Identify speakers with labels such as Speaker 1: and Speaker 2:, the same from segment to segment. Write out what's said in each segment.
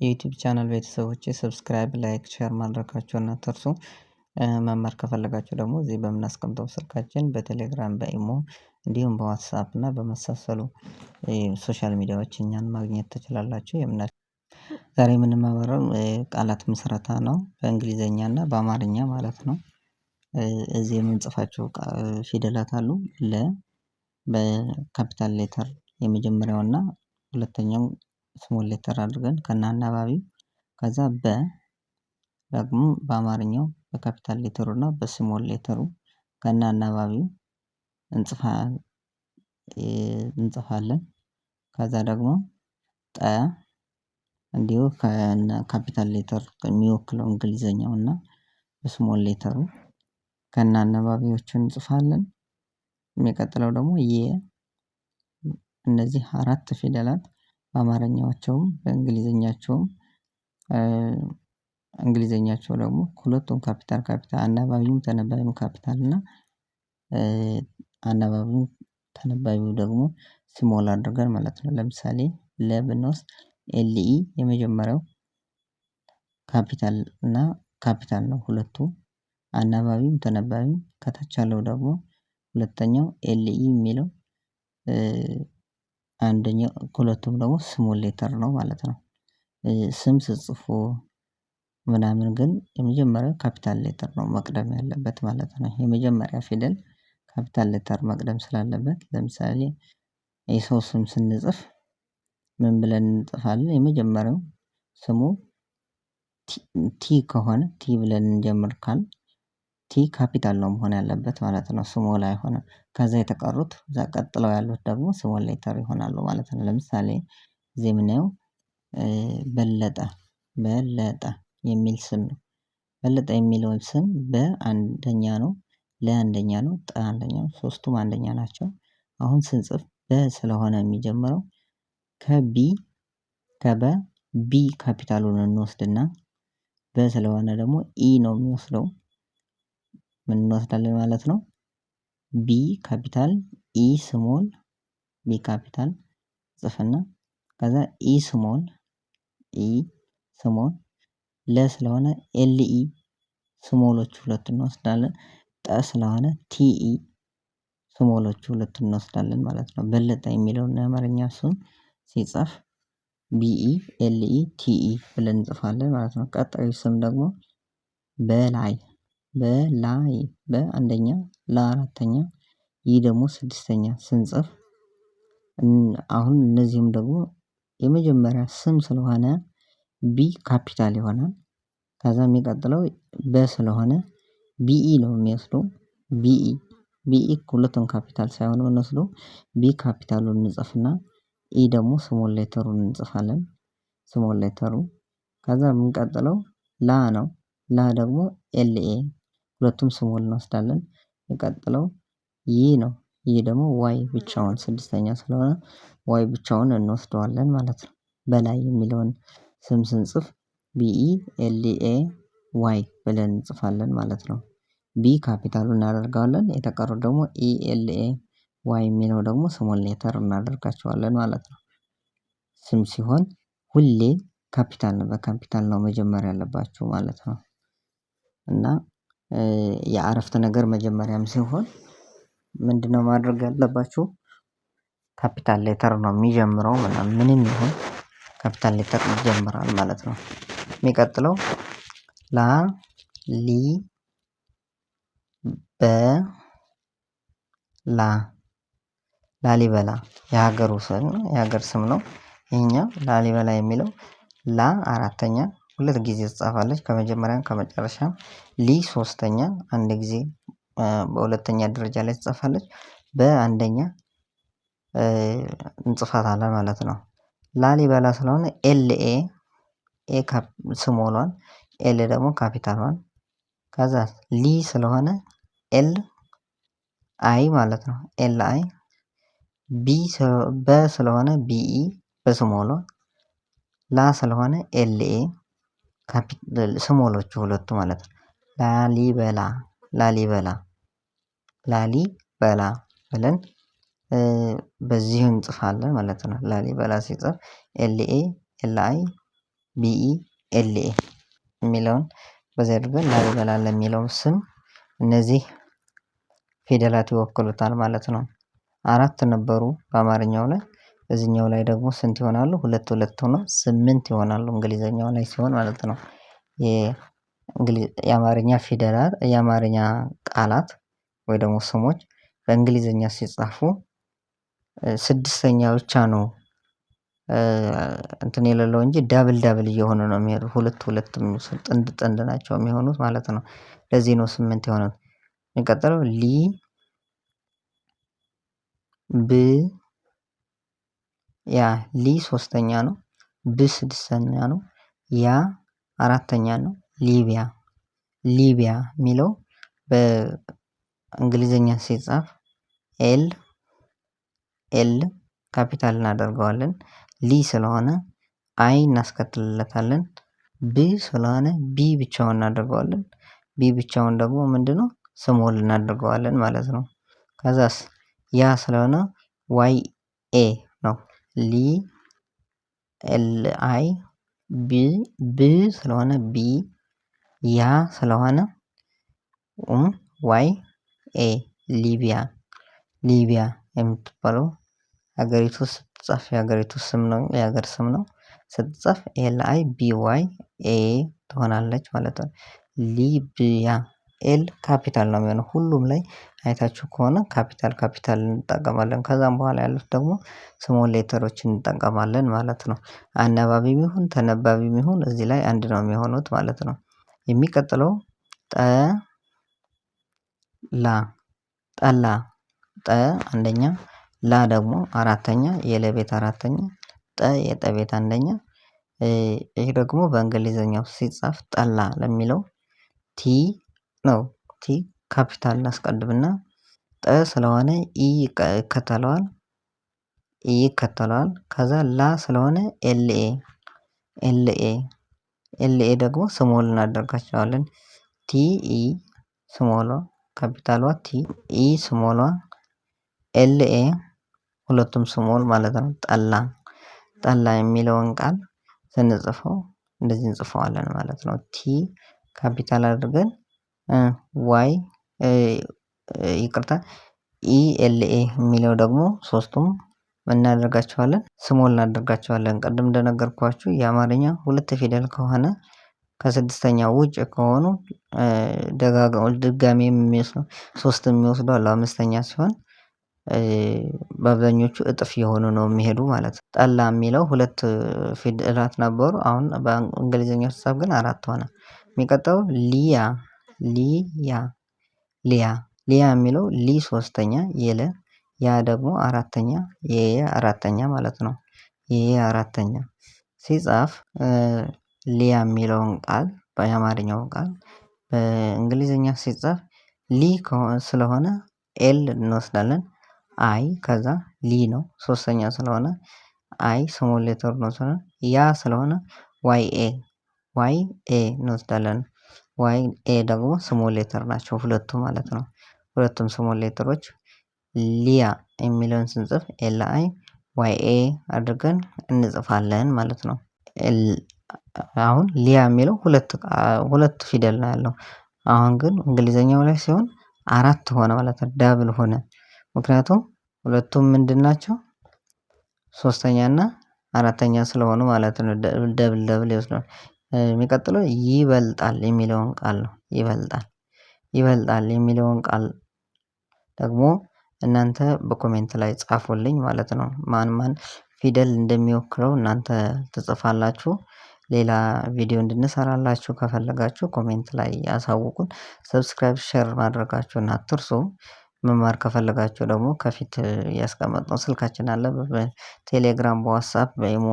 Speaker 1: የዩቲዩብ ቻናል ቤተሰቦቼ ሰብስክራይብ ላይክ ሼር ማድረጋችሁን አትርሱ። መማር ከፈለጋችሁ ደግሞ እዚህ በምናስቀምጠው ስልካችን በቴሌግራም በኢሞ እንዲሁም በዋትሳፕ እና በመሳሰሉ ሶሻል ሚዲያዎች እኛን ማግኘት ትችላላችሁ። ዛሬ የምንማማረው ቃላት ምስረታ ነው በእንግሊዘኛ እና በአማርኛ ማለት ነው። እዚህ የምንጽፋቸው ፊደላት አሉ። ለ በካፒታል ሌተር የመጀመሪያውና ሁለተኛው ስሞል ሌተር አድርገን ከነአናባቢው ከዛ ደግሞ በአማርኛው በካፒታል ሌተሩና በስሞል ሌተሩ ከነአናባቢው እንጽፋለን። ከዛ ደግሞ ጠ እንዲሁ ከነ ካፒታል ሌተር የሚወክለው እንግሊዘኛው እና ስሞል ሌተሩ ከነአናባቢዎቹ እንጽፋለን። የሚቀጥለው ደግሞ እነዚህ አራት ፊደላት በአማርኛቸውም በእንግሊዘኛቸውም እንግሊዘኛቸው ደግሞ ሁለቱም ካፒታል አናባቢውም ተነባቢውም ካፒታል እና አናባቢው ተነባቢው ደግሞ ስሞል አድርገን ማለት ነው። ለምሳሌ ለ ብንወስድ ኤልኢ የመጀመሪያው ካፒታል እና ካፒታል ነው ሁለቱ። አናባቢም ተነባቢም ከታች ያለው ደግሞ ሁለተኛው ኤልኢ የሚለው አንደኛው ሁለቱም ደግሞ ስሞል ሌተር ነው ማለት ነው። ስም ስጽፉ ምናምን ግን የመጀመሪያው ካፒታል ሌተር ነው መቅደም ያለበት ማለት ነው። የመጀመሪያ ፊደል ካፒታል ሌተር መቅደም ስላለበት ለምሳሌ የሰው ስም ስንጽፍ ምን ብለን እንጽፋለን? የመጀመሪያው ስሙ ቲ ከሆነ ቲ ብለን እንጀምር ካልን ቲ ካፒታል ነው መሆን ያለበት ማለት ነው። ስሞል አይሆንም። ከዛ የተቀሩት ከዛ ቀጥለው ያሉት ደግሞ ስሞል ሌተር ይሆናሉ ማለት ነው። ለምሳሌ እዚህ የምናየው በለጠ የሚል ስም ነው። በለጠ የሚለውን ስም በአንደኛ ነው ለአንደኛ ነው ጠ አንደኛ ነው ሶስቱም አንደኛ ናቸው። አሁን ስንጽፍ ስለሆነ የሚጀምረው ከቢ ካፒታሉን እንወስድና ስለሆነ ደግሞ ኢ ነው የሚወስደው ምን እንወስዳለን ማለት ነው። ቢ ካፒታል ኢ ስሞል ቢ ካፒታል ጽፍና ከዛ ኢ ስሞል ለ ስለሆነ ኤልኢ ስሞሎች ሁለት እንወስዳለን። ጠ ስለሆነ ቲኢ ስሞሎች ሁለት እንወስዳለን ማለት ነው። በለጠ የሚለውን የአማርኛ ስም ሲጻፍ ቢኢ ኤልኢ ቲኢ ብለን እንጽፋለን ማለት ነው። ቀጣዩ ስም ደግሞ በላይ በአንደኛ ለአራተኛ ይህ ደግሞ ስድስተኛ ስንጽፍ አሁን እነዚህም ደግሞ የመጀመሪያ ስም ስለሆነ ቢ ካፒታል ይሆናል። ከዛ የሚቀጥለው ስለሆነ ቢኢ ነው የሚወስደው ቢኢ ሁለቱም ካፒታል ሳይሆን የምንወስደው ቢ ካፒታሉን እንጽፍና ኢ ደግሞ ስሞል ሌተሩን እንጽፋለን። ስሞል ሌተሩ ከዛ የምንቀጥለው ላ ነው። ላ ደግሞ ኤልኤ ሁለቱም ስሞል እንወስዳለን። የሚቀጥለው ነው። ይህ ደግሞ ዋይ ብቻውን ስድስተኛ ስለሆነ ዋይ ብቻውን እንወስደዋለን ማለት ነው። በላይ የሚለውን ስም ስንጽፍ ቢኢ ኤልኤ ዋይ ብለን እንጽፋለን ማለት ነው። ቢ ካፒታሉን እናደርገዋለን የተቀሩት ደግሞ ኢኤልኤ ዋይ የሚለው ደግሞ ስሞል ሌተር እናደርጋቸዋለን ማለት ነው። ስም ሲሆን ሁሌ ካፒታል ነው በካፒታል ነው መጀመር ያለባችሁ ማለት ነው። እና የአረፍተ ነገር መጀመሪያም ሲሆን ምንድነው ማድረግ ያለባችሁ? ካፒታል ሌተር ነው የሚጀምረው ምንም ይሁን ካፒታል ሌተር ይጀምራል ማለት ነው። የሚቀጥለው ላሊበላ የሀገር ስም ነው። ይሄኛው ላሊበላ የሚለው አራተኛ ሁለት ጊዜ ትጻፋለች ከመጀመሪያም ከመጨረሻም ሶስተኛ አንድ ጊዜ በሁለተኛ ደረጃ ላይ ትጻፋለች በአንደኛ እንጽፋታለን ማለት ነው። ላሊበላ ስለሆነ ኤልኤ ስሞሏን ኤል ደግሞ ካፒታሏን ከዛ ስለሆነ ኤል አይ ማለት ነው። ኤል አይ ስለሆነ ቢኢ በስሞሏ ስለሆነ ኤልኤ ስሞሎቹ ሁለቱ ማለት ነው። ላሊበላ ብለን በዚህ እንጽፋለን ማለት ነው። ላሊበላ ሲጻፍ ኤልኤ ኤልአይ BELA የሚለውን በዚህ አድርገን ላሊበላ ለሚለው ስም እነዚህ ፊደላት ይወክሉታል ማለት ነው። 4 ነበሩ በአማርኛው ላይ እዚህኛው ላይ ደግሞ ስንት ይሆናሉ? 2 ሆኖ 8 ይሆናሉ እንግሊዘኛው ላይ ሲሆን ማለት ነው። የአማርኛ ፊደላት የአማርኛ ቃላት ወይ ደግሞ ስሞች በእንግሊዘኛ ሲጻፉ 6ኛ ብቻ ነው እንትን የሌለው እንጂ ዳብል እየሆኑ ነው የሚሄዱ 2 ጥንድ ናቸው የሚሆኑት ማለት ነው። ለዚህ ነው 8 የሆኑት። የሚቀጥለው ብ ያ 3ኛ ነው። ብ 6ኛ ነው። ያ 4ኛ ነው። ሊቢያ የሚለው በእንግሊዘኛ ሲጻፍ ኤል ካፒታል እናደርገዋለን። ስለሆነ አይ እናስከትልለታለን። ብ ስለሆነ ቢ ብቻውን እናደርገዋለን። ቢ ብቻውን ደግሞ ምንድነው ስሞል እናደርገዋለን ማለት ነው። ከዛስ ያ ስለሆነ YA ነው። LI ብ ስለሆነ ቢ ያ ስለሆነ YA ሊቢያ የምትባለው ሀገሪቱ ስትጻፍ የሀገሪቱ ስም ነው የሀገር ስም ነው። ስትጻፍ LIBYA ትሆናለች ማለት ነው። ሊቢያ ኤል ካፒታል ነው የሚሆነው ሁሉም ላይ አይታችሁ ከሆነ ካፒታል እንጠቀማለን። ከዛም በኋላ ያሉት ደግሞ ስሞል ሌተሮችን እንጠቀማለን ማለት ነው። አናባቢም ይሁን ተነባቢም ይሁን እዚህ ላይ አንድ ነው የሚሆኑት ማለት ነው። የሚቀጥለው ጠላ አንደኛ ላ ደግሞ አራተኛ የለቤት አራተኛ የጠቤት አንደኛ ይሄ ደግሞ በእንግሊዘኛው ሲጻፍ ጠላ ለሚለው ቲ ነው። ቲ ካፒታል እናስቀድምና ስለሆነ ይከተለዋል ከዛ ላ ስለሆነ ኤልኤ ደግሞ ስሞል እናደርጋቸዋለን። ቲኢ ስሞሏ ካፒታሏ ኢ ስሞሏ ኤልኤ ሁለቱም ስሞል ማለት ነው። ጠላ የሚለውን ቃል ስንጽፈው እንደዚህ እንጽፈዋለን ማለት ነው። ቲ ካፒታል አድርገን ዋይ ይቅርታ ኢኤልኤ የሚለው ደግሞ ሶስቱም እናደርጋቸዋለን ስሞል እናደርጋቸዋለን። ቅድም እንደነገርኳችሁ የአማርኛ 2 ፊደል ከሆነ ከ6ኛው ውጭ ከሆኑ ድጋሚ የሚወስዱ 3 የሚወስዱ አሉ 5ኛ ሲሆን በአብዛኞቹ እጥፍ የሆኑ ነው የሚሄዱ ማለት ነው። ጠላ የሚለው 2 ፊደላት ነበሩ አሁን በእንግሊዘኛው ሲጻፍ ግን 4 ሆነ። የሚቀጥለው ሊያ የሚለው 3ኛ የለ ያ ደግሞ 4ኛ የየ 4ኛ ማለት ነው። የየ 4ኛ ሲጻፍ ሊያ የሚለውን ቃል በአማርኛው ቃል በእንግሊዘኛ ሲጻፍ ስለሆነ ኤል እንወስዳለን። አይ ከዛ ነው 3ኛ ስለሆነ አይ ስሞል ሌተር እንወስዳለን። ያ ስለሆነ ዋይኤ እንወስዳለን። ዋይኤ ደግሞ ስሞል ሌተር ናቸው ሁለቱ ማለት ነው። ሁለቱም ስሞል ሌተሮች ሊያ የሚለውን ስንጽፍ LIYA አድርገን እንጽፋለን ማለት ነው። አሁን ሊያ የሚለው 2 ፊደል ነው ያለው። አሁን ግን እንግሊዘኛው ላይ ሲሆን 4 ሆነ ማለት ነው ዳብል ሆነ። ምክንያቱም ሁለቱም ምንድን ናቸው 3ኛ እና 4ኛ ስለሆኑ ማለት ነው። ደብል ይወስዳል። የሚቀጥለው ይበልጣል የሚለውን ቃል ነው። ይበልጣል የሚለውን ቃል ደግሞ እናንተ በኮሜንት ላይ ጻፉልኝ ማለት ነው። ማን ፊደል እንደሚወክለው እናንተ ትጽፋላችሁ። ሌላ ቪዲዮ እንድንሰራላችሁ ከፈለጋችሁ ኮሜንት ላይ ያሳውቁን። ሰብስክራይብ ሼር ማድረጋችሁን አትርሱ። መማር ከፈለጋችሁ ደግሞ ከፊት ያስቀመጥነው ስልካችን አለ በቴሌግራም በዋትስአፕ በኢሞ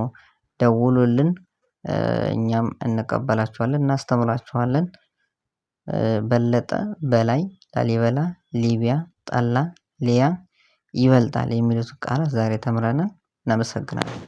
Speaker 1: ደውሉልን። እኛም እንቀበላችኋለን እናስተምራችኋለን። በለጠ በላይ ላሊበላ ሊቢያ ጠላ ሊያ ይበልጣል የሚሉት ቃላት ዛሬ ተምረናል። እናመሰግናለን